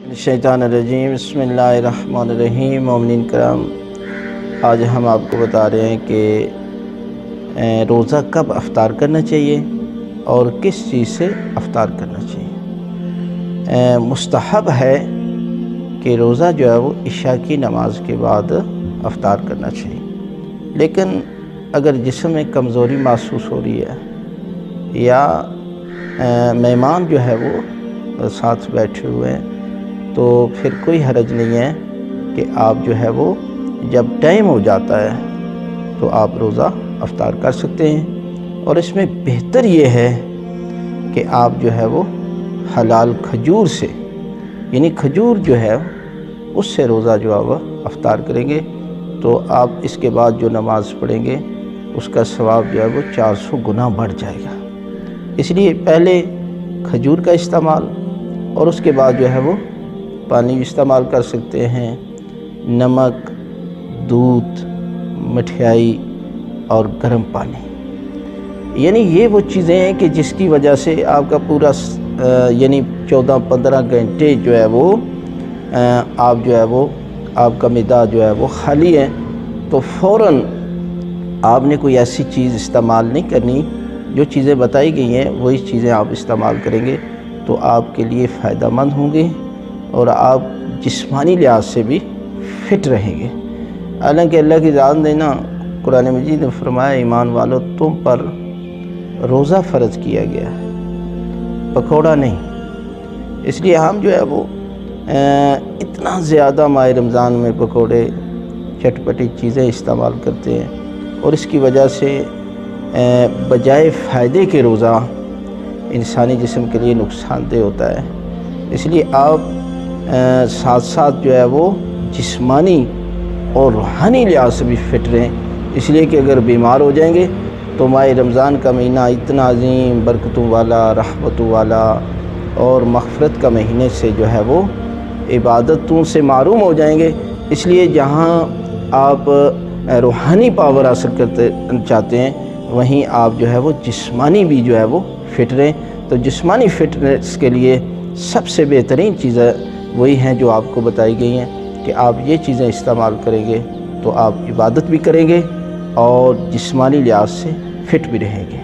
शैतानिर्रजीम बिस्मिल्लाहिर्रहमानिर्रहीम। मोमिनीन करम, आज हम आपको बता रहे हैं कि रोज़ा कब अफ्तार करना चाहिए और किस चीज़ से अफ्तार करना चाहिए। मुस्तहब है कि रोज़ा जो है वो इशा की नमाज के बाद अफ्तार करना चाहिए, लेकिन अगर जिस्म में कमज़ोरी महसूस हो रही है या मेहमान जो है वो साथ बैठे हुए हैं तो फिर कोई हरज नहीं है कि आप जो है वो जब टाइम हो जाता है तो आप रोज़ा अफ्तार कर सकते हैं। और इसमें बेहतर ये है कि आप जो है वो हलाल खजूर से, यानी खजूर जो है उससे रोज़ा जो है वह अफ्तार करेंगे तो आप इसके बाद जो नमाज़ पढ़ेंगे उसका सवाब जो है वो 400 गुना बढ़ जाएगा। इसलिए पहले खजूर का इस्तेमाल और उसके बाद जो है वो पानी इस्तेमाल कर सकते हैं, नमक, दूध, मिठाई और गर्म पानी। यानी ये वो चीज़ें हैं कि जिसकी वजह से आपका पूरा यानी 14-15 घंटे जो है वो आप जो है वो आपका मिदा जो है वो खाली है, तो फ़ौरन आपने कोई ऐसी चीज़ इस्तेमाल नहीं करनी। जो चीज़ें बताई गई हैं वही चीज़ें आप इस्तेमाल करेंगे तो आपके लिए फ़ायदेमंद होंगे और आप जिस्मानी लिहाज से भी फ़िट रहेंगे। हालांकि अल्लाह की ज़ात ने ना कुरान मजीद में फरमाया, ईमान वालों तुम पर रोज़ा फ़र्ज़ किया गया, पकौड़ा नहीं। इसलिए हम जो है वो इतना ज़्यादा माह रमज़ान में पकौड़े चटपटी चीज़ें इस्तेमाल करते हैं और इसकी वजह से बजाय फ़ायदे के रोज़ा इंसानी जिस्म के लिए नुकसानदेह होता है। इसलिए आप साथ साथ जो है वो जिस्मानी और रूहानी लिहाज से भी फ़िट रहें। इसलिए कि अगर बीमार हो जाएंगे तो माह रमज़ान का महीना इतना अजीम, बरकतों वाला, रहमतों वाला और मग़फ़िरत का महीने से जो है वो इबादतों से महरूम हो जाएंगे। इसलिए जहाँ आप रूहानी पावर हासिल करते चाहते हैं वहीं आप जो है वो जिस्मानी भी जो है वो फ़िट रहें। तो जिस्मानी फ़िटनेस के लिए सबसे बेहतरीन चीज़ें वही हैं जो आपको बताई गई हैं कि आप ये चीज़ें इस्तेमाल करेंगे तो आप इबादत भी करेंगे और जिस्मानी लिहाज से फ़िट भी रहेंगे।